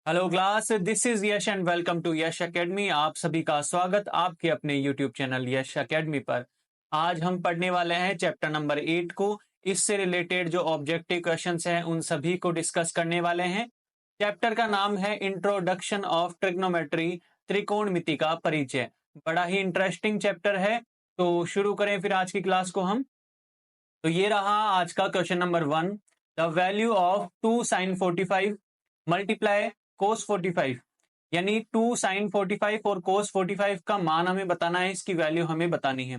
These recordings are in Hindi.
Hello class, this is Yash and welcome to Yash academy. आप सभी का स्वागत आपके अपने यूट्यूब चैनल यश एकेडमी पर। आज हम पढ़ने वाले हैं चैप्टर नंबर 8 को। इससे रिलेटेड जो ऑब्जेक्टिव क्वेश्चंस हैं उन सभी को डिस्कस करने वाले हैं। चैप्टर का नाम है इंट्रोडक्शन ऑफ ट्रिग्नोमेट्री, त्रिकोणमिति का परिचय। बड़ा ही इंटरेस्टिंग चैप्टर है। तो शुरू करें फिर आज की क्लास को हम। तो ये रहा आज का question number 1। The value of 2 sin 45 multiply cos 45, यानी 2 sin 45 और cos 45 का मान हमें बताना है, इसकी वैल्यू हमें बतानी है।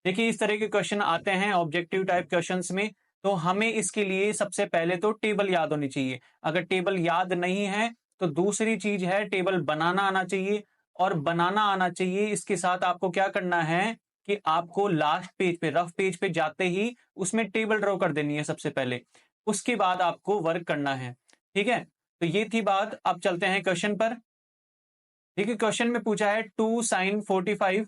देखिए इस तरह के क्वेश्चन आते हैं ऑब्जेक्टिव टाइप क्वेश्चंस में, तो हमें इसके लिए सबसे पहले तो टेबल याद होनी चाहिए। अगर टेबल याद नहीं है तो दूसरी चीज है टेबल बनाना आना चाहिए। और बनाना आना चाहिए, इसके साथ आपको क्या करना है कि आपको लास्ट पेज पे, रफ पेज पे जाते ही उसमें टेबल ड्रॉ कर देनी है सबसे पहले। उसके बाद आपको वर्क करना है। ठीक है, तो ये थी बात। अब चलते हैं क्वेश्चन पर। देखिए क्वेश्चन में पूछा है 2 sin 45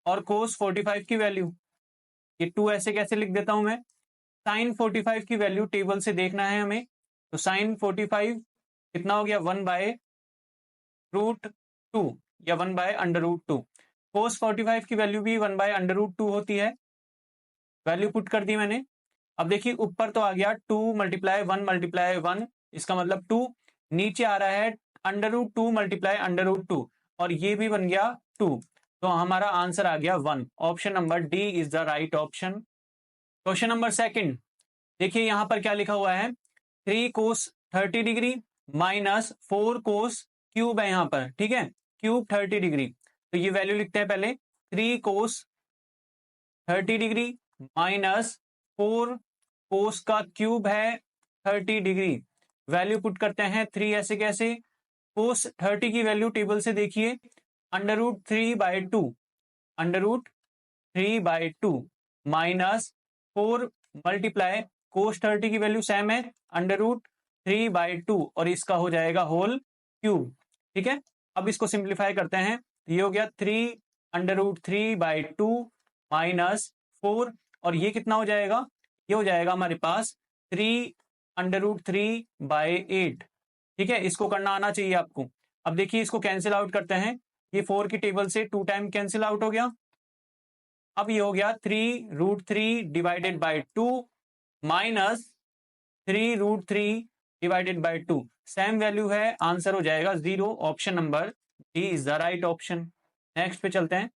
और cos 45 की वैल्यू। ये 2 ऐसे कैसे लिख देता हूं मैं। sin 45 की वैल्यू टेबल से देखना है हमें। तो sin 45 कितना हो गया, 1/√2 या 1/√2। cos 45 की वैल्यू भी 1/√2 होती है। वैल्यू पुट कर दी मैंने। अब देखिए ऊपर तो आ गया 2 × 1 × 1, इसका मतलब 2। नीचे आ रहा है √2 × √2 और ये भी बन गया 2। तो हमारा आंसर आ गया 1। Option number D is the right option. Question number 2, देखिए यहां पर क्या लिखा हुआ है। 3 cos 30 degree minus 4 cos cube है यहाँ पर। ठीक है, क्यूब 30 डिग्री। तो ये वैल्यू लिखते हैं पहले। 3 cos 30 डिग्री माइनस 4 कोस का क्यूब है 30 डिग्री। वैल्यू पुट करते हैं 3 ऐसे कैसे। कोस 30 की वैल्यू टेबल से देखिए, √3/2, √3/2 माइनस 4 मल्टीप्लाई कोस 30 की वैल्यू सेम है √3/2 और इसका हो जाएगा होल क्यूब। ठीक है, अब इसको सिंप्लीफाई करते हैं। ये हो गया 3 √3/2 माइनस 4 और ये कितना हो जाएगा, ये हो जाएगा हमारे पास 3 √3/8। ठीक है, इसको करना आना चाहिए आपको। अब देखिए इसको कैंसिल आउट करते हैं। ये 4 की टेबल से 2 टाइम कैंसिल आउट हो गया। अब ये हो गया 3√3/2 माइनस 3√3/2। सेम वैल्यू है, आंसर हो जाएगा 0। Option number D is the right option. Next पे चलते हैं।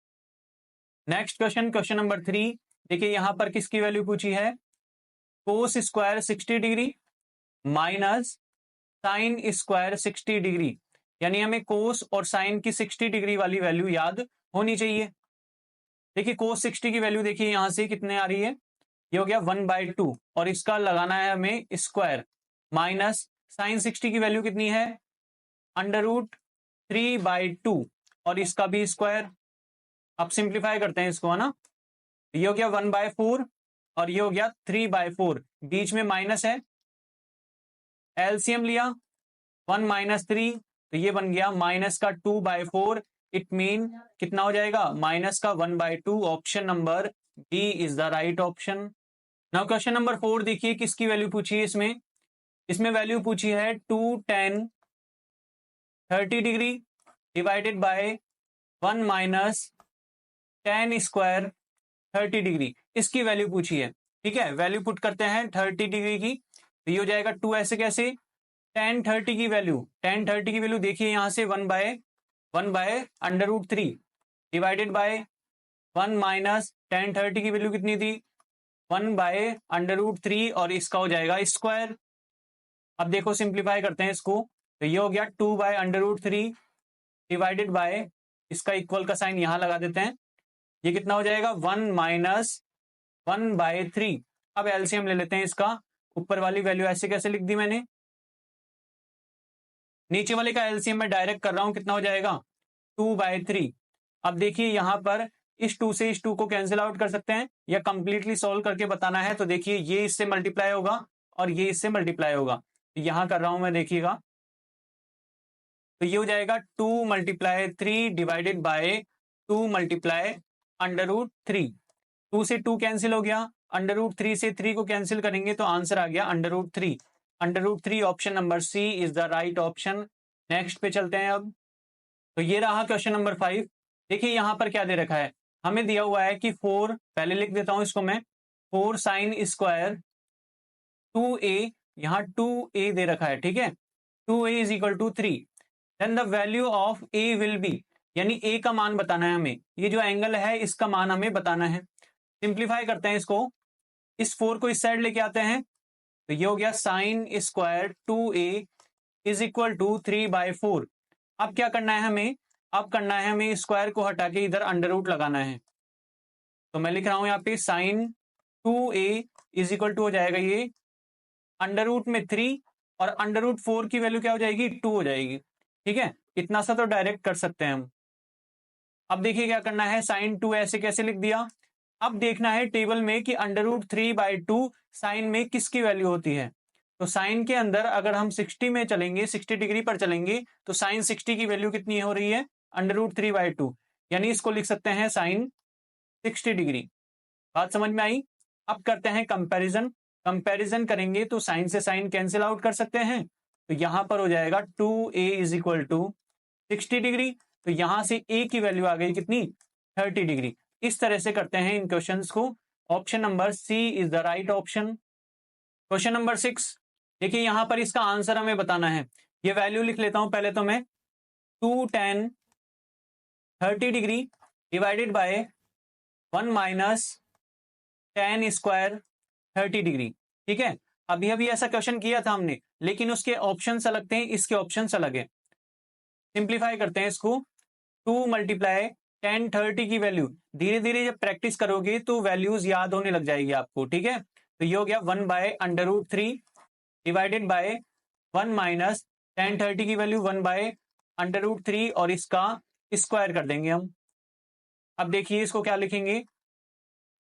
Next question, question number 3। देखिए यहां पर किसकी वैल्यू पूछी है। Cos square 60 degree minus sine square 60 degree, यानी हमें कोस और साइन की 60 डिग्री वाली वैल्यू याद होनी चाहिए। देखिए कोस 60 की वैल्यू देखिए यहां से कितने आ रही है, ये हो गया 1/2 और इसका लगाना है हमें स्क्वायर। माइनस साइन 60 की वैल्यू कितनी है, √3/2 और इसका भी स्क्वायर। अब सिंप्लीफाई करते हैं इसको, है ना। ये हो गया 1/4 और ये हो गया 3/4, बीच में माइनस है। एलसीएम लिया 1 - 3, तो ये बन गया माइनस का 2/4। इट मीन कितना हो जाएगा, माइनस का 1/2। Option number D is the right option. Now question number 4 देखिए किसकी वैल्यू पूछी है इसमें। इसमें वैल्यू पूछी है 2 tan 30 degree divided by 1 minus tan square 30 degree, इसकी वैल्यू पूछी है। ठीक है, वैल्यू पुट करते हैं 30 डिग्री की। तो ये हो जाएगा 2 ऐसे कैसे। tan 30 की वैल्यू देखिए यहां से 1/√3 डिवाइडेड बाय 1 माइनस tan 30 की वैल्यू कितनी थी, 1/√3 और इसका हो जाएगा स्क्वायर। अब देखो सिंप्लीफाई करते हैं इसको। तो ये हो गया 2/√3 डिवाइडेड बाय, इसका इक्वल का साइन यहां लगा देते हैं। ये कितना हो जाएगा 1 माइनस 1/3। अब एलसीएम ले लेते हैं इसका। ऊपर वाली वैल्यू ऐसे कैसे लिख दी मैंने, नीचे वाले का एलसीएम मैं डायरेक्ट कर रहा हूं, कितना हो जाएगा 2/3। अब देखिए यहां पर इस 2 से इस 2 को कैंसिल आउट कर सकते हैं या कंप्लीटली सॉल्व करके बताना है। तो देखिए ये इससे मल्टीप्लाई होगा और ये इससे मल्टीप्लाई होगा। यहां कर रहा हूं मैं, देखिएगा। तो ये हो जाएगा 2 × 3 डिवाइडेड बाय 2 × √3। 2 से 2 कैंसिल हो गया, √3 से 3 को कैंसिल करेंगे तो आंसर आ गया √3। √3 option number C is the right option. Next पे चलते हैं अब। तो ये रहा क्वेश्चन नंबर 5। देखिए यहाँ पर क्या दे रखा है, हमें दिया हुआ है कि 4, पहले लिख देता हूं इसको मैं, 4 साइन स्क्वायर 2a, यहाँ 2a दे रखा है, ठीक है, 2a is equal to 3। Then the value of a will be, यानी a का मान बताना है हमें, ये जो एंगल है इसका मान हमें बताना है। सिंप्लीफाई करते हैं इसको, इस 4 को इस साइड लेके आते हैं, तो ये हो गया sine square 2a is equal to 3/4। अब क्या करना है हमें, अब करना है हमें स्क्वायर को हटा के इधर अंडर रूट लगाना है। तो मैं लिख रहा हूं यहाँ पे sign 2a is equal to हो जाएगा ये अंडर रूट में 3, और अंडर रूट 4 की वैल्यू क्या हो जाएगी, 2 हो जाएगी। ठीक है, इतना सा तो डायरेक्ट कर सकते हैं हम। अब देखिए क्या करना है, साइन 2 ऐसे कैसे लिख दिया। अब देखना है टेबल में कि अंडर रूट 3/2 साइन में किसकी वैल्यू होती है। तो साइन के अंदर अगर हम 60 में चलेंगे, 60 डिग्री पर चलेंगे, तो साइन 60 की वैल्यू कितनी हो रही है, अंडर रूट 3/2, यानी इसको लिख सकते हैं साइन 60 डिग्री। बात समझ में आई। अब करते हैं कंपैरिजन। कंपैरिजन करेंगे तो साइन से साइन कैंसिल आउट कर सकते हैं, तो यहां पर हो जाएगा 2a is equal to 60 degree. तो यहां से a की वैल्यू आ गई कितनी, 30 डिग्री। इस तरह से करते हैं इन क्वेश्चंस को। Option number C is the right option. Question number 6, देखिए यहां पर इसका आंसर हमें बताना है। ये वैल्यू लिख लेता हूं पहले तो मैं, 2 tan 30 degree divided by 1 minus tan square 30 degree. ठीक है, अभी अभी ऐसा क्वेश्चन किया था हमने, लेकिन उसके ऑप्शंस अलग थे, इसके ऑप्शंस अलग है। सिंप्लीफाई करते हैं इसको, 2 मल्टीप्लाई tan 30 की वैल्यू, धीरे धीरे जब प्रैक्टिस करोगे तो वैल्यूज याद होने लग जाएगी आपको। ठीक है, तो ये हो गया 1/√3 डिवाइडेड बाय 1 माइनस tan 30 की वैल्यू 1/√3, और इसका स्क्वायर कर देंगे हम। अब देखिए इसको क्या लिखेंगे,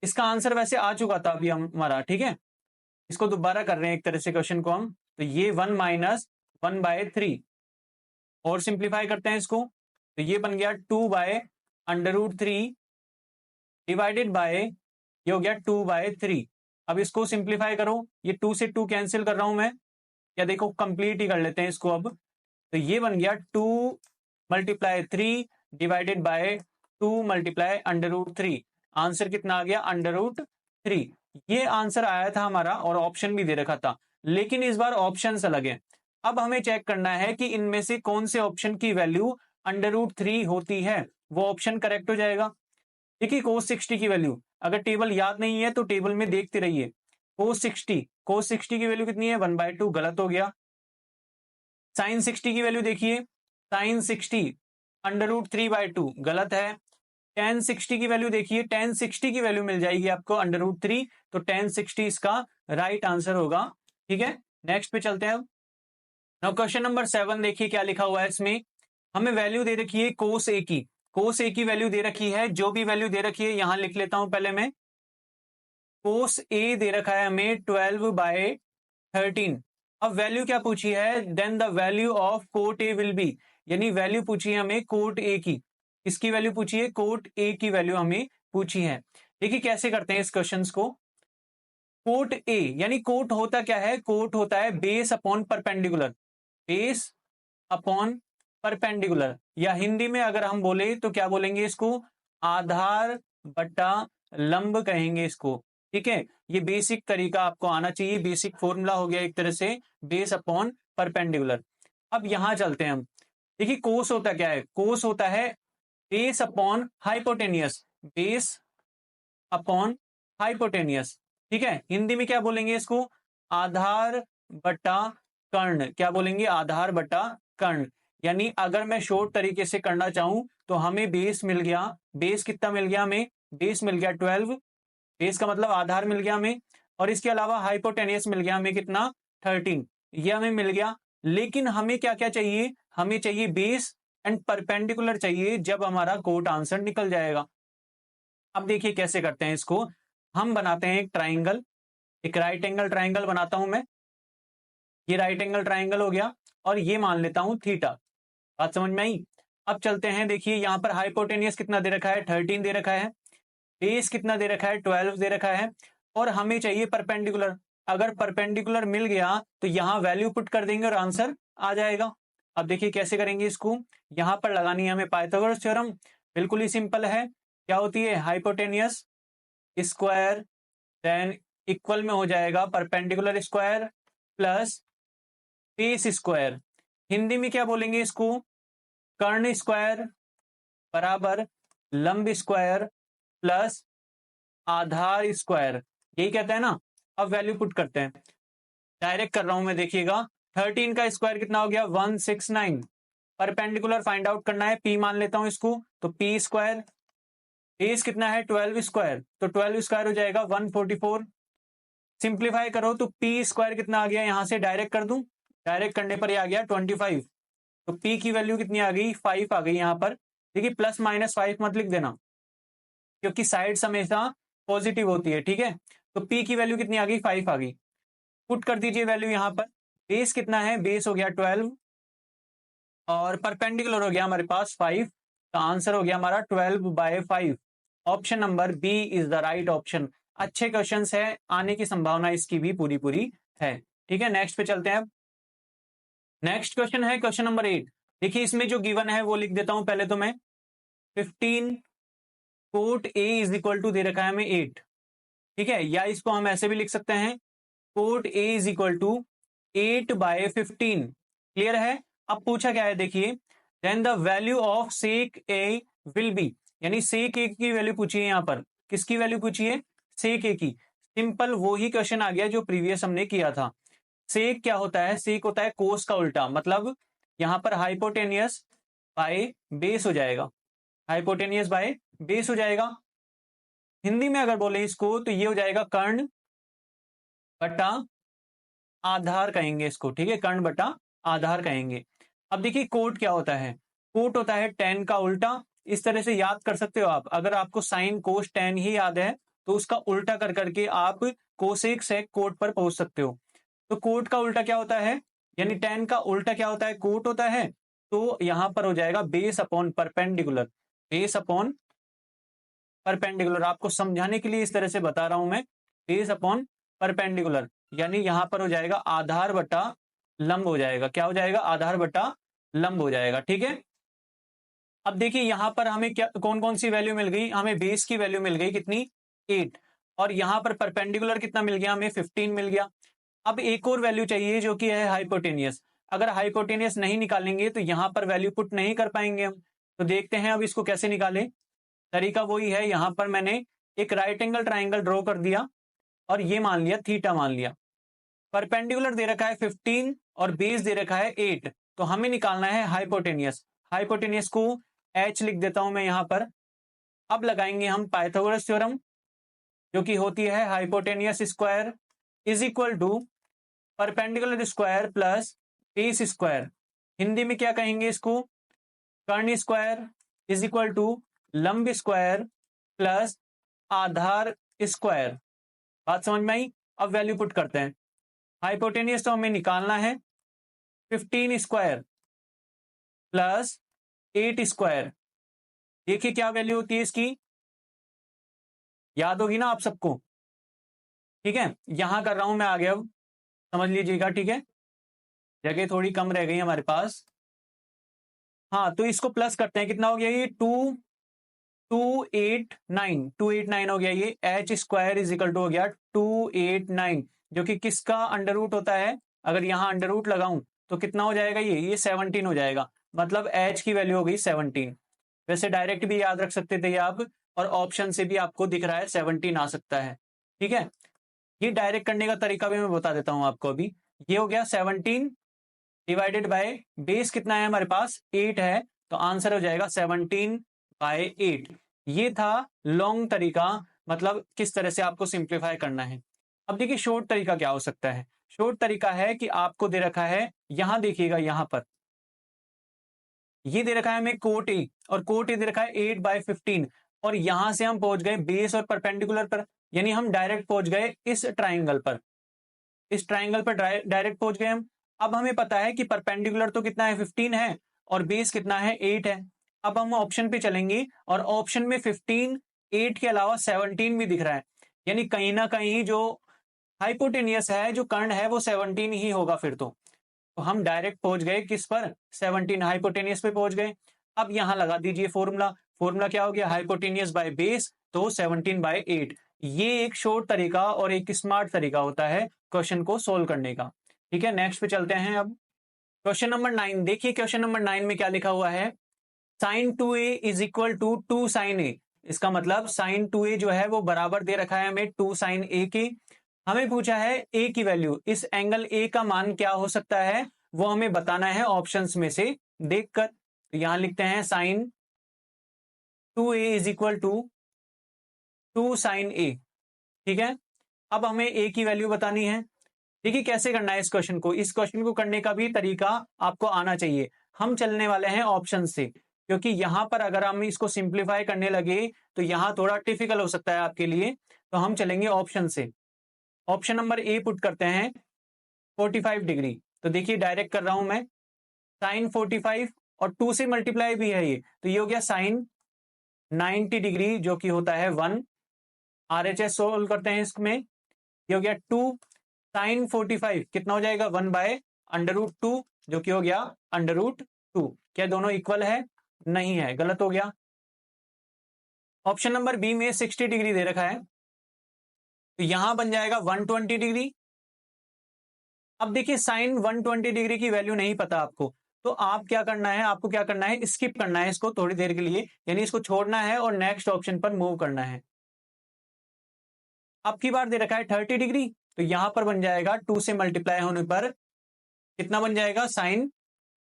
इसका आंसर वैसे आ चुका था अभी हमारा। ठीक है, इसको दोबारा कर रहे हैं एक तरह से क्वेश्चन को हम, तो ये 1 माइनस 1/3, और सिंप्लीफाई करते हैं इसको, तो ये बन गया 2/√3 डिवाइडेड बाय, ये हो गया 2/3। अब इसको सिंप्लीफाई करो, ये 2 से 2 कैंसिल कर रहा हूं मैं, या देखो कंप्लीट ही कर लेते हैं इसको अब। तो ये बन गया 2 multiply 3 divided by 2 multiply √3। Answer कितना आ गया, √3। ये आंसर आया था हमारा, और ऑप्शन भी दे रखा था, लेकिन इस बार ऑप्शन अलग है। अब हमें चेक करना है कि इनमें से कौन से ऑप्शन की वैल्यू √3 होती है, वो ऑप्शन करेक्ट हो जाएगा। देखिए cos 60 की वैल्यू, अगर टेबल याद नहीं है तो टेबल में देखते रहिए। cos 60 की वैल्यू कितनी है, 1/2, गलत हो गया। साइन 60 की वैल्यू देखिए, साइन 60 √3/2, गलत है। tan 60 की वैल्यू देखिए, tan 60 की वैल्यू मिल जाएगी आपको √3, तो tan 60 इसका राइट आंसर होगा। ठीक है, नेक्स्ट पे चलते हैं। नाउ क्वेश्चन नंबर 7, देखिए क्या लिखा हुआ है इसमें। हमें वैल्यू दे रखी है cos a की, cos a की वैल्यू दे रखी है, जो भी वैल्यू दे रखी है यहां लिख लेता हूं पहले मैं। cos a दे रखा है हमें 12/13। अब वैल्यू क्या पूछी है, then the value of cot A will be, यानी वैल्यू पूछी है हमें कोट ए की। इसकी वैल्यू पूछी है, कोट ए की वैल्यू हमें पूछी है। देखिए कैसे करते हैं इस क्वेश्चंस को। कोट ए, यानी कोट होता क्या है, कोट होता है base upon perpendicular, base upon perpendicular, या हिंदी में अगर हम बोले तो क्या बोलेंगे इसको, आधार बटा लंब कहेंगे इसको। ठीक है, ये बेसिक तरीका आपको आना चाहिए, बेसिक फॉर्मूला हो गया एक तरह से, बेस अपॉन परपेंडिकुलर। अब यहां चलते हैं हम। देखिए कोस होता क्या है, कोस होता है base upon hypotenuse, base upon hypotenuse. ठीक है, हिंदी में क्या बोलेंगे इसको, आधार बटा कर्ण, क्या बोलेंगे, आधार बटा कर्ण। यानी अगर मैं शॉर्ट तरीके से करना चाहूं तो हमें बेस मिल गया, बेस कितना मिल गया हमें, बेस मिल गया 12, बेस का मतलब आधार मिल गया हमें, और इसके अलावा हाइपोटेनियस मिल गया हमें कितना, 13, ये हमें मिल गया। लेकिन हमें क्या क्या चाहिए, हमें चाहिए बेस एंड परपेंडिकुलर चाहिए, जब हमारा कोट आंसर निकल जाएगा। अब देखिए कैसे करते हैं इसको, हम बनाते हैं एक ट्राइंगल, एक राइट एंगल ट्राइंगल बनाता हूं मैं। ये राइट एंगल ट्राइंगल हो गया, और ये मान लेता हूं थीटा। बात समझ में आई। अब चलते हैं, देखिए यहां पर हाइपोटेनियस कितना दे रखा है, 13 दे रखा है, बेस कितना दे रखा है, 12 दे रखा है, और हमें चाहिए परपेंडिकुलर। अगर परपेंडिकुलर मिल गया तो यहाँ वैल्यू पुट कर देंगे और आंसर आ जाएगा। अब देखिए कैसे करेंगे इसको, यहाँ पर लगानी है हमें पाइथागोरस थ्योरम। बिल्कुल ही सिंपल है। क्या होती है, हाइपोटेनियस स्क्वायर देन इक्वल में हो जाएगा perpendicular square plus base square. Hindi में क्या बोलेंगे इसको, कर्ण स्क्वायर बराबर लंब स्क्वायर प्लस आधार स्क्वायर, यही कहते हैं ना। अब वैल्यू पुट करते हैं, डायरेक्ट कर रहा हूं मैं, देखिएगा 13 का स्क्वायर कितना हो गया 169। परपेंडिकुलर फाइंड आउट करना है, पी मान लेता हूं इसको, तो पी स्क्वायर, बेस कितना है 12 स्क्वायर, तो 12 स्क्वायर हो जाएगा 144। सिंप्लीफाई करो तो पी स्क्वायर कितना आ गया, यहां से डायरेक्ट कर दूं, डायरेक्ट करने पर ये आ गया 25। तो पी की वैल्यू कितनी आ गई 5 आ गई। यहां पर देखिए प्लस माइनस 5 मत लिख देना, क्योंकि साइड्स हमेशा पॉजिटिव होती है, ठीक है। तो पी की वैल्यू कितनी आ गई 5 आ गई। पुट कर दीजिए वैल्यू यहाँ पर, बेस कितना है, बेस हो गया 12 और परपेंडिकुलर हो गया हमारे पास 5, तो आंसर हो गया हमारा 12/5। Option number B is the right option. अच्छे क्वेश्चंस है, आने की संभावना इसकी भी पूरी पूरी है। ठीक है, नेक्स्ट पे चलते हैं। अब नेक्स्ट क्वेश्चन है क्वेश्चन नंबर 8। देखिए इसमें जो गिवन है वो लिख देता हूं पहले तो मैं। 15 cot A is equal to दे रखा है हमें 8, ठीक है, या इसको हम ऐसे भी लिख सकते हैं, cot A is equal to 8/15। Clear है। अब पूछा क्या है, देखिए then the value of sec A will be, यानी सेक ए की वैल्यू पूछी है। यहां पर किसकी वैल्यू पूछी है, सेक ए की। सिंपल वही क्वेश्चन आ गया जो प्रीवियस हमने किया था। सेक क्या होता है, सेक होता है कोस का उल्टा, मतलब यहां पर हाइपोटेनियस बाय बेस हो जाएगा, हाइपोटेनियस बाय बेस हो जाएगा। हिंदी में अगर बोले इसको तो ये हो जाएगा कर्ण बटा आधार कहेंगे इसको, ठीक है, कर्ण बटा आधार कहेंगे। अब देखिए कोट क्या होता है, कोट होता है टेन का उल्टा। इस तरह से याद कर सकते हो आप, अगर आपको साइन कोस टेन ही याद है तो उसका उल्टा कर करके आप कोसेक सेक कोट पर पहुंच सकते हो। तो कोट का उल्टा क्या होता है, यानी टेन का उल्टा क्या होता है, कोट होता है। तो यहां पर हो जाएगा base upon perpendicular, base upon perpendicular. आपको समझाने के लिए इस तरह से बता रहा हूं मैं, बेस अपॉन परपेंडिकुलर, यानी यहां पर हो जाएगा आधार बटा लंब हो जाएगा। क्या हो जाएगा, आधार बटा लंब हो जाएगा, ठीक है। अब देखिए यहां पर हमें क्या कौन कौन सी वैल्यू मिल गई, हमें बेस की वैल्यू मिल गई कितनी 8, और यहां पर परपेंडिकुलर कितना मिल गया, हमें 15 मिल गया। अब एक और वैल्यू चाहिए जो कि है हाइपोटेनियस। अगर हाइपोटेनियस नहीं निकालेंगे तो यहां पर वैल्यू पुट नहीं कर पाएंगे हम। तो देखते हैं अब इसको कैसे निकालें। तरीका वही है, यहां पर मैंने एक राइट एंगल ट्राइंगल ड्रॉ कर दिया और ये मान लिया थीटा मान लिया। परपेंडिकुलर दे रखा है 15 और बेस दे रखा है 8, तो हमें निकालना है हाइपोटेनियस। हाइपोटेनियस को एच लिख देता हूं मैं यहां पर। अब लगाएंगे हम पाइथागोरस थ्योरम, जो कि होती है hypotenuse square is equal to perpendicular square plus base square. Hindi में क्या कहेंगे इसको, कर्ण स्क्वायर इज इक्वल टू लंब स्क्वायर प्लस आधार स्क्वायर। बात समझ में आई। अब वैल्यू पुट करते हैं, हाइपोटेनियस तो हमें निकालना है 15 स्क्वायर प्लस 8 स्क्वायर। देखिए क्या वैल्यू होती है इसकी, याद होगी ना आप सबको, ठीक है। यहां कर रहा हूं मैं आगे, अब समझ लीजिएगा, ठीक है, जगह थोड़ी कम रह गई हमारे पास। हाँ तो इसको प्लस करते हैं, कितना हो गया ये 289 हो गया। ये H square is equal to हो गया 289, जो कि किसका अंडर रूट होता है, अगर यहां अंडर रूट लगाऊं तो कितना हो जाएगा, ये 17 हो जाएगा। मतलब एच की वैल्यू हो गई 17। वैसे डायरेक्ट भी याद रख सकते थे ये आप, और ऑप्शन से भी आपको दिख रहा है 17 आ सकता है, ठीक है। ये डायरेक्ट करने का तरीका भी मैं बता देता हूं आपको अभी। ये हो गया 17 डिवाइडेड बाय बेस कितना है हमारे पास 8 है, तो आंसर हो जाएगा 17/8। ये था लॉन्ग तरीका, मतलब किस तरह से आपको सिंप्लीफाई करना है। अब देखिए शॉर्ट तरीका क्या हो सकता है। शॉर्ट तरीका है कि आपको दे रखा है, यहां देखिएगा, यहां पर ये दे रखा है हमें कोट ए, और कोट ए दे रखा है 8/15, और यहां से हम पहुंच गए बेस और परपेंडिकुलर पर, यानी हम डायरेक्ट पहुंच गए इस ट्राइंगल पर, इस ट्राइंगल पर डायरेक्ट पहुंच गए हम। अब हमें पता है कि परपेंडिकुलर तो कितना है 15 है और बेस कितना है 8 है। अब हम ऑप्शन पे चलेंगे और ऑप्शन में 15 8 के अलावा 17 भी दिख रहा है, यानी कहीं ना कहीं जो हाइपोटेनियस है, जो कर्ण है वो 17 ही होगा फिर तो हम डायरेक्ट पहुंच गए किस पर, 17 हाइपोटेनियस पे पहुंच गए। अब यहां लगा दीजिए फॉर्मूला, फॉर्मूला क्या हो गया, हाइपोटेनियस बाय बेस तो 17/8। ये एक शॉर्ट तरीका और एक स्मार्ट तरीका होता है क्वेश्चन को सोल्व करने का। ठीक है, नेक्स्ट पे चलते हैं। अब क्वेश्चन नंबर 9 देखिए, क्वेश्चन नंबर 9 में क्या लिखा हुआ है, sine 2a is equal to 2 sine a. इसका मतलब साइन 2a जो है वो बराबर दे रखा है हमें 2 साइन ए के। हमें पूछा है ए की वैल्यू, इस एंगल ए का मान क्या हो सकता है वो हमें बताना है ऑप्शंस में से देखकर। तो यहां लिखते हैं sine 2a is equal to 2 sine a. ठीक है, अब हमें ए की वैल्यू बतानी है। देखिए कैसे करना है इस क्वेश्चन को, इस क्वेश्चन को करने का भी तरीका आपको आना चाहिए। हम चलने वाले हैं ऑप्शन से, क्योंकि यहां पर अगर हम इसको सिंप्लीफाई करने लगे तो यहां थोड़ा डिफिकल्ट हो सकता है आपके लिए, तो हम चलेंगे ऑप्शन से। ऑप्शन नंबर ए पुट करते हैं 45 डिग्री। तो देखिए डायरेक्ट कर रहा हूं मैं, साइन 45 और 2 से मल्टीप्लाई भी है ये, तो ये हो गया साइन 90 डिग्री जो कि होता है 1। आरएचएस सोल्व करते हैं इसमें, ये हो गया 2 साइन 45 कितना हो जाएगा 1/√2 जो कि हो गया √2। क्या दोनों इक्वल है, नहीं है, गलत हो गया। ऑप्शन नंबर बी में 60 डिग्री दे रखा है, तो यहां बन जाएगा 120 डिग्री। अब देखिए साइन 120 डिग्री की वैल्यू नहीं पता आपको, तो आप क्या करना है, आपको क्या करना है, स्किप करना है इसको थोड़ी देर के लिए, यानी इसको छोड़ना है और नेक्स्ट ऑप्शन पर मूव करना है। अब की बार दे रखा है 30 डिग्री, तो यहां पर बन जाएगा 2 से मल्टीप्लाई होने पर कितना बन जाएगा, साइन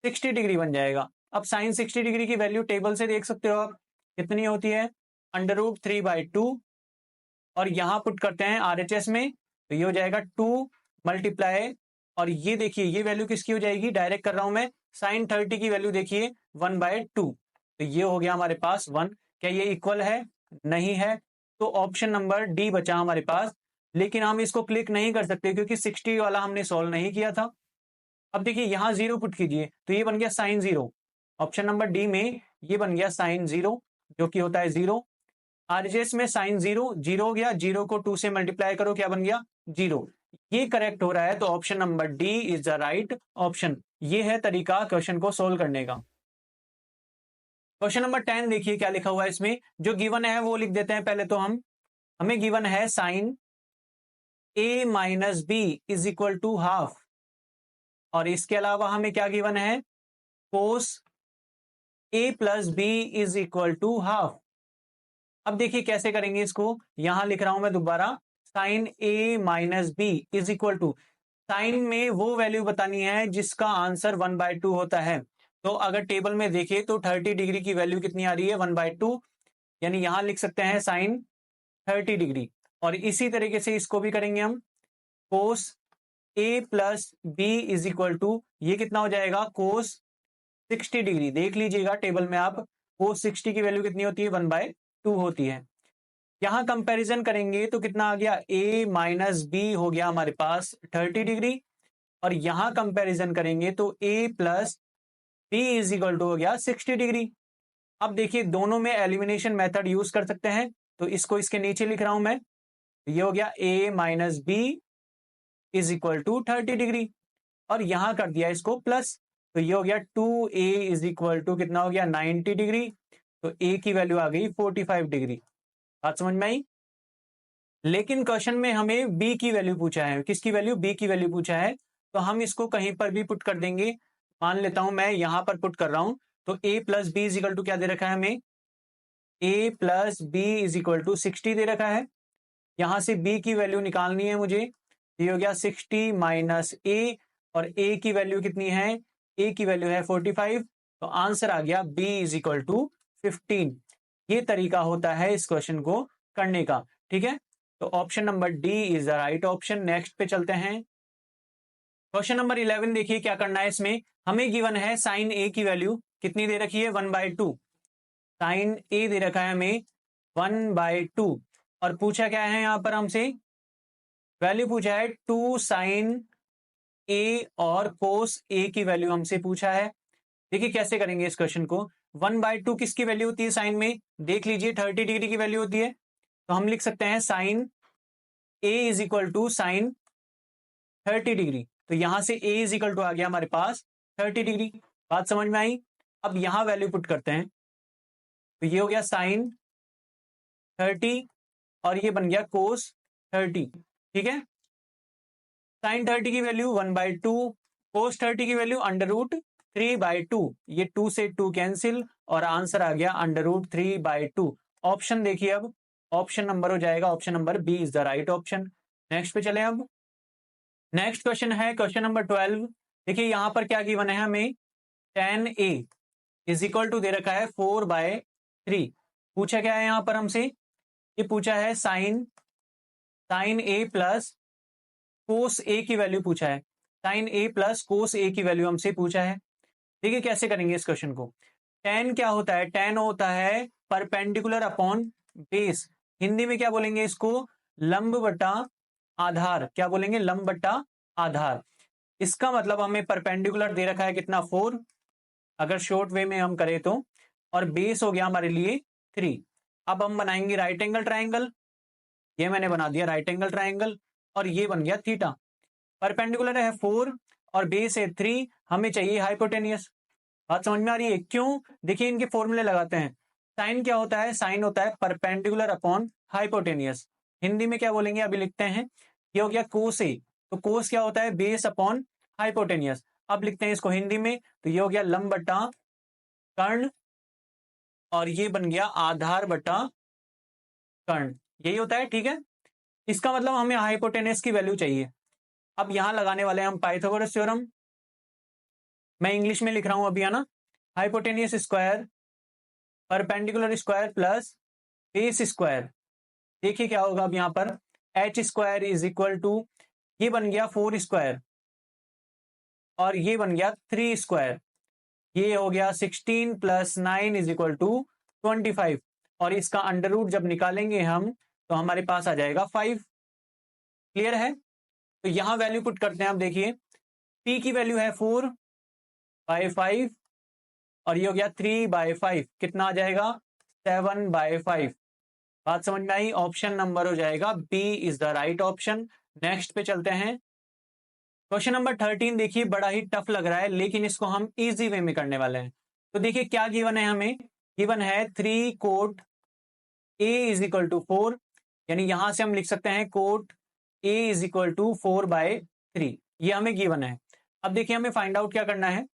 60 डिग्री बन जाएगा। अब साइन 60 डिग्री की वैल्यू टेबल से देख सकते हो आप कितनी होती है, √3/2। और यहां पुट करते हैं आरएचएस में, तो ये हो जाएगा 2 मल्टीप्लाई, और ये देखिए ये वैल्यू किसकी हो जाएगी, डायरेक्ट कर रहा हूं मैं, साइन 30 की वैल्यू देखिए 1/2, तो ये हो गया हमारे पास 1। क्या ये इक्वल है, नहीं है, तो ऑप्शन नंबर डी बचा हमारे पास। लेकिन हम इसको क्लिक नहीं कर सकते क्योंकि 60 वाला हमने सॉल्व नहीं किया था। अब देखिए यहां 0 पुट कीजिए, तो ये बन गया साइन 0। ऑप्शन नंबर डी में ये बन गया साइन 0 जो कि होता है 0। आरजेएस में साइन 0 0 हो गया, 0 को 2 से मल्टीप्लाई करो क्या बन गया 0। ये करेक्ट हो रहा है, तो option number D is the right option. ये है तरीका क्वेश्चन को सोल्व करने का। क्वेश्चन नंबर 10 देखिए क्या लिखा हुआ है इसमें, जो गिवन है वो लिख देते हैं पहले तो हम। हमें गिवन है sine a minus B is equal to half, और इसके अलावा हमें क्या गिवन है, cos a plus B is equal to half. अब देखिए कैसे करेंगे इसको, यहां लिख रहा हूं मैं दोबारा, sine a minus B is equal to, sine में वो वैल्यू बतानी है जिसका आंसर 1/2 होता है। तो अगर टेबल में देखिए तो 30 डिग्री की वैल्यू कितनी आ रही है 1/2, यानी यहां लिख सकते हैं साइन 30 डिग्री। और इसी तरीके से इसको भी करेंगे हम, cos a plus B is equal to, ये कितना हो जाएगा कोस 60 डिग्री। देख लीजिएगा टेबल में आप, कोस 60 की वैल्यू कितनी होती है 1/2 होती है। यहां कंपैरिजन करेंगे तो कितना आ गया, a माइनस बी हो गया हमारे पास 30 डिग्री, और यहां कंपैरिजन करेंगे तो a plus B is equal to हो गया 60 डिग्री। अब देखिए दोनों में एलिमिनेशन मेथड यूज कर सकते हैं, तो इसको इसके नीचे लिख रहा हूं मैं, ये हो गया a minus B is equal to 30 degree, और यहां कर दिया इसको प्लस, तो ये हो गया 2a इज इक्वल टू कितना हो गया 90 डिग्री, तो a की वैल्यू आ गई 45 डिग्री। बात समझ में आई। लेकिन क्वेश्चन में हमें b की वैल्यू पूछा है, किसकी वैल्यू, b की वैल्यू पूछा है, तो हम इसको कहीं पर भी पुट कर देंगे। मान लेता हूं मैं यहां पर पुट कर रहा हूं, तो a plus B is equal to क्या दे रखा है हमें, a plus B is equal to 60 दे रखा है। यहां से b की वैल्यू निकालनी है मुझे, ये हो गया 60 माइनस a, और a की वैल्यू कितनी है, a की वैल्यू है 45, तो आंसर आ गया b इज इक्वल टू 15। ये तरीका होता है इस क्वेश्चन को करने का। ठीक है, तो option number D is the right option. Next पे चलते हैं। क्वेश्चन नंबर 11 देखिए क्या करना है इसमें, हमें गिवन है साइन ए की वैल्यू कितनी दे रखी है 1/2, साइन ए दे रखा है हमें 1/2, और पूछा क्या है यहां पर हमसे, वैल्यू पूछा है 2 साइन ए और कोस ए की वैल्यू हमसे पूछा है। देखिए कैसे करेंगे इस क्वेश्चन को, 1/2 किसकी वैल्यू होती है साइन में, देख लीजिए 30 डिग्री की वैल्यू होती है, तो हम लिख सकते हैं sine A is equal to sine 30 degree. तो यहां से a इज इक्वल टू आ गया हमारे पास 30 डिग्री। बात समझ में आई? अब यहां वैल्यू पुट करते हैं, तो ये हो गया साइन 30 और ये बन गया कोस 30। ठीक है, साइन 30 की वैल्यू 1/2, कोस 30 की वैल्यू √3/2। ये 2 से 2 कैंसिल और आंसर आ गया √3/2। ऑप्शन देखिए, अब ऑप्शन नंबर हो जाएगा, option number B is the right option. Next पे चले। अब नेक्स्ट क्वेश्चन है क्वेश्चन नंबर 12। देखिए यहां पर क्या गिवन है हमें, tan a is equal to दे रखा है 4/3। पूछा क्या है यहां पर हमसे, ये पूछा है साइन a प्लस कोस ए की वैल्यू पूछा है। साइन ए प्लस कोस ए की वैल्यू हमसे पूछा है। देखिए कैसे करेंगे इस क्वेश्चन को। tan क्या होता है, tan होता है परपेंडिकुलर अपॉन बेस। हिंदी में क्या बोलेंगे इसको, लंब बटा आधार। क्या बोलेंगे, लंब बटा आधार। इसका मतलब हमें परपेंडिकुलर दे रखा है कितना, 4, अगर शॉर्ट वे में हम करें तो, और बेस हो गया हमारे लिए 3। अब हम बनाएंगे राइट एंगल ट्राइंगल। ये मैंने बना दिया राइट एंगल ट्राइंगल और ये बन गया थीटा। परपेंडिकुलर है 4 और बेस है 3, हमें चाहिए हाइपोटेनियस। बात समझ में आ रही है? क्यों? देखिए इनके फॉर्मूले लगाते हैं। साइन क्या होता है, साइन होता है परपेंडिकुलर अपॉन हाइपोटेनियस। हिंदी में क्या बोलेंगे, अभी लिखते हैं। ये हो गया कोस ए, तो कोस क्या होता है, बेस अपॉन हाइपोटेनियस। अब लिखते हैं इसको हिंदी में, तो ये हो गया लंब बटा कर्ण और ये बन गया आधार बटा कर्ण। यही होता है, ठीक है। इसका मतलब हमें हाइपोटेनियस की वैल्यू चाहिए। अब यहां लगाने वाले हैं हम पाइथागोरस थ्योरम। मैं इंग्लिश में लिख रहा हूं अभी, है ना। Hypotenuse square perpendicular square plus base square. देखिए क्या होगा अब यहां पर, H square is equal to, ये बन गया 4 स्क्वायर और ये बन गया 3 स्क्वायर। ये हो गया 16 प्लस 9 इज इक्वल टू 25। और इसका अंडर रूट जब निकालेंगे हम, तो हमारे पास आ जाएगा 5। क्लियर है? तो यहां वैल्यू पुट करते हैं। अब देखिए p की वैल्यू है 4/5 और ये हो गया 3/5, कितना आ जाएगा, 7/5। बात समझ में आई? ऑप्शन नंबर हो जाएगा B is the right option. Next पे चलते हैं। क्वेश्चन नंबर 13 देखिए, बड़ा ही टफ लग रहा है लेकिन इसको हम इजी वे में करने वाले हैं। तो देखिए क्या गिवन है हमें, गिवन है 3 cot a is equal to 4। यानी यहां से हम लिख सकते हैं cot a is equal to 4/3। ये हमें गिवन है। अब देखिए हमें फाइंड आउट क्या करना है,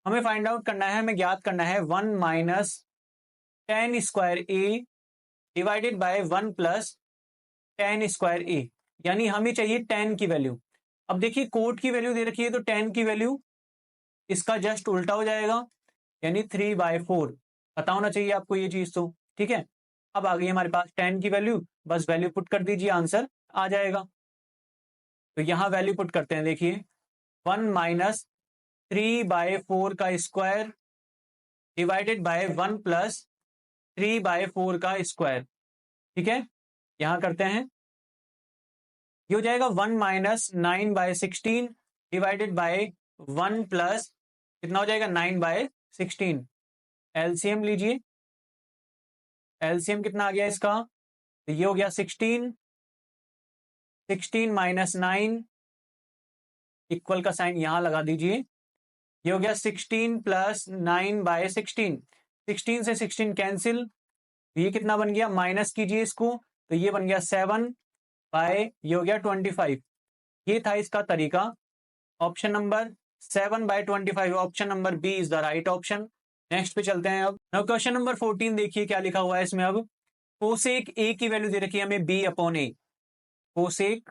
हमें फाइंड आउट करना है, हमें ज्ञात करना है 1 minus tan square a divided by 1 plus tan square a। यानी हमें चाहिए tan की वैल्यू। अब देखिए कोट की वैल्यू दे रखी है, तो tan की वैल्यू इसका जस्ट उल्टा हो जाएगा, यानी 3/4। पता होना चाहिए आपको ये चीज तो, ठीक है। अब आ गई हमारे पास tan की वैल्यू, बस वैल्यू पुट कर दीजिए, आंसर आ जाएगा। तो यहां वैल्यू पुट करते हैं। देखिए 1 माइनस 3/4 का स्क्वायर डिवाइडेड बाय 1 प्लस 3/4 का स्क्वायर। ठीक है, यहां करते हैं। ये हो जाएगा 1 माइनस 9/16 डिवाइडेड बाय 1 प्लस कितना हो जाएगा, 9/16। एलसीएम लीजिए, एलसीएम कितना आ गया इसका, तो ये हो गया 16, 16 माइनस 9 इक्वल का साइन यहां लगा दीजिए। ये हो गया 16 प्लस 9/16। 16 से 16 कैंसिल, तो ये कितना बन गया, माइनस कीजिए इसको, तो ये बन गया 7 बाय, ये हो गया 25। ये था इसका तरीका। Option number 7/25, option number B is the right option. Next पे चलते हैं। अब क्वेश्चन नंबर 14 देखिए क्या लिखा हुआ है इसमें। अब कोसेक ए की वैल्यू दे रखी है हमें b/a। कोसेक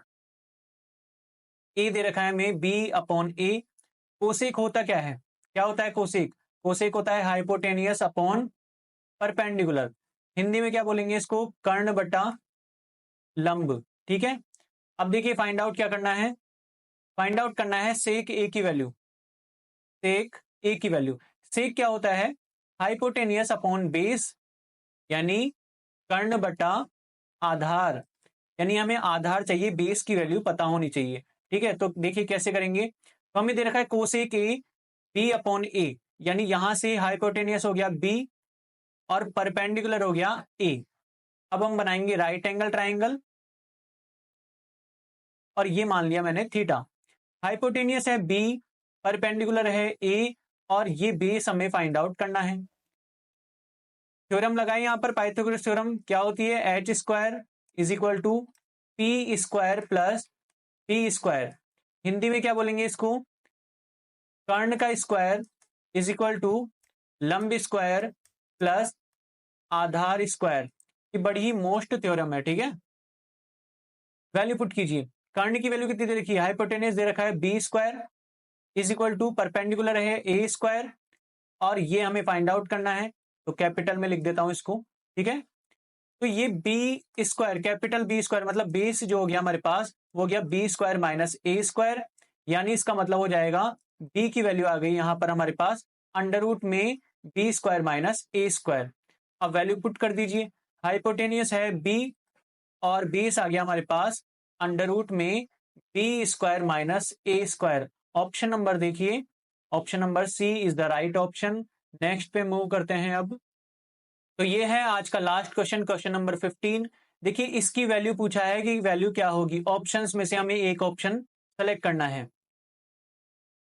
ए दे रखा है हमें b/a। कोसेक होता क्या है, क्या होता है कोसेक, कोसेक होता है हाइपोटेनियस अपॉन परपेंडिकुलर। हिंदी में क्या बोलेंगे इसको, कर्ण बटा लंब। ठीक है, अब देखिए फाइंड आउट क्या करना है, फाइंड आउट करना है सेक ए की वैल्यू। सेक ए की वैल्यू, सेक क्या होता है, हाइपोटेनियस अपॉन बेस, यानी कर्ण बटा आधार। यानी हमें आधार चाहिए, बेस की वैल्यू पता होनी चाहिए। ठीक है, तो देखिए कैसे करेंगे। तो हमें दे रखा है कोसेक ए b/a, यानी यहां से हाइपोटेनियस हो गया b और परपेंडिकुलर हो गया a। अब हम बनाएंगे राइट एंगल ट्राइंगल और ये मान लिया मैंने थीटा। हाइपोटेनियस है बी, परपेंडिकुलर है ए, और ये बेस हमें फाइंड आउट करना है। थ्योरम लगाए यहां पर, पाइथागोरस थ्योरम क्या होती है, H square is equal to P square plus T square. Hindi में क्या बोलेंगे इसको, कर्ण का स्क्वायर इज इक्वल टू लंब स्क्वायर प्लस आधार स्क्वायर। ये बड़ी ही मोस्ट थ्योरम है, ठीक है। वैल्यू पुट कीजिए, कर्ण की वैल्यू कितनी दे रखी है, हाइपोटेनस दे रखा है B square is equal to perpendicular है ए स्क्वायर, और ये हमें फाइंड आउट करना है, तो कैपिटल में लिख देता हूं इसको, ठीक है। तो ये B square, capital B square मतलब बेस जो हो गया हमारे पास वो हो गया B square minus A square, यानी इसका मतलब हो जाएगा बी की वैल्यू आ गई यहां पर हमारे पास अंडर रूट में B square minus A square. अब वैल्यू पुट कर दीजिए, हाइपोटेनियस है बी और बेस आ गया हमारे पास अंडर रूट में B square minus A square. Option number देखिए, option number C is the right option. Next पे मूव करते हैं अब। तो ये है आज का लास्ट क्वेश्चन, क्वेश्चन नंबर 15। देखिए इसकी वैल्यू पूछा है कि वैल्यू क्या होगी, ऑप्शंस में से हमें एक ऑप्शन सेलेक्ट करना है।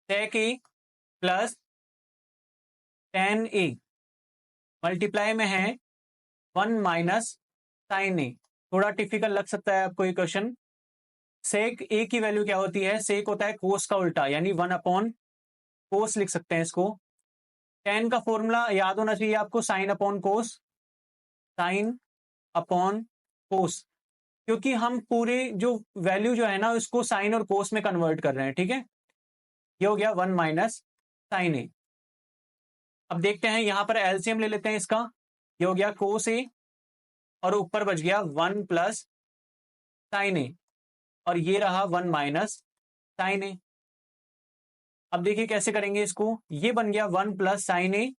sec a plus tan a multiply में है 1 माइनस साइन ए। थोड़ा टिपिकल लग सकता है आपको ये क्वेश्चन। सेक ए की वैल्यू क्या होती है, सेक होता है कोस का उल्टा, यानी 1 अपॉन कोस लिख सकते हैं इसको। tan का फॉर्मूला याद होना चाहिए आपको, साइन अपॉन कोस, साइन अपॉन कोस, क्योंकि हम पूरे जो वैल्यू जो है ना उसको साइन और कोस में कन्वर्ट कर रहे हैं, ठीक है। ये हो गया 1 माइनस साइन ए। अब देखते हैं यहां पर एलसीएम ले लेते हैं इसका, ये हो गया कोस ए और ऊपर बच गया 1 प्लस साइन ए, और ये रहा 1 माइनस साइन ए। अब देखिए कैसे करेंगे इसको, ये बन गया 1 प्लस साइन ए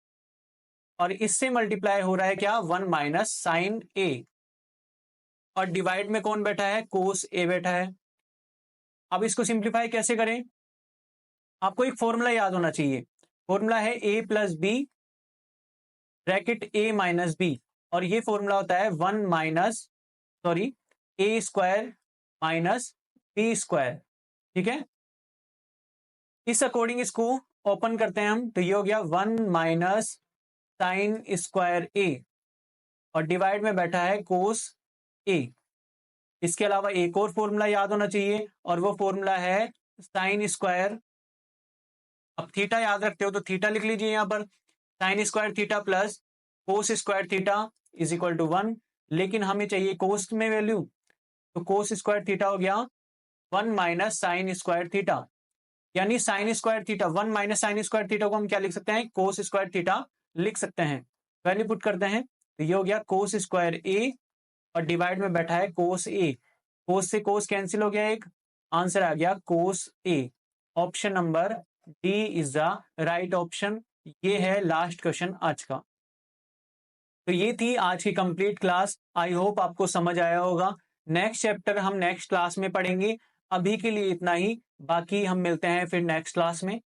और इससे मल्टीप्लाई हो रहा है क्या, 1 माइनस साइन ए, और डिवाइड में कौन बैठा है, कोस ए बैठा है। अब इसको सिंप्लीफाई कैसे करें, आपको एक फॉर्मूला याद होना चाहिए, फॉर्मूला है ए प्लस बी ब्रैकेट ए माइनस बी, और ये फॉर्मूला होता है 1 माइनस सॉरी ए स्क्वायर माइनस बी स्क्वायर, ठीक है। इस अकॉर्डिंग इसको ओपन करते हैं हम, तो ये हो गया 1 माइनस साइन स्क्वायर ए और डिवाइड में बैठा है कोस ए। इसके अलावा एक और फॉर्मूला याद होना चाहिए और वो फॉर्मूला है साइन स्क्वायर, अब थीटा याद रखते हो तो थीटा लिख लीजिए यहां पर, sine square theta plus cos square theta is equal to 1, लेकिन हमें चाहिए कोस में वैल्यू, तो कोस स्क्वायर थीटा हो गया 1 माइनस साइन स्क्वायर थीटा, यानी sign square theta 1 minus sign square theta को हम क्या लिख सकते हैं, कोस स्क्वायर थीटा लिख सकते हैं। वैल्यू पुट करते हैं, तो ये हो गया कोस स्क्वायर ए और डिवाइड में बैठा है कोस ए, कोस से कोस कैंसिल हो गया एक, आंसर आ गया cos a. Option number D is the right option. ये है लास्ट क्वेश्चन आज का। तो ये थी आज की कंप्लीट क्लास, आई होप आपको समझ आया होगा। नेक्स्ट चैप्टर हम नेक्स्ट क्लास में पढ़ेंगे, अभी के लिए इतना ही, बाकी हम मिलते हैं फिर नेक्स्ट क्लास में।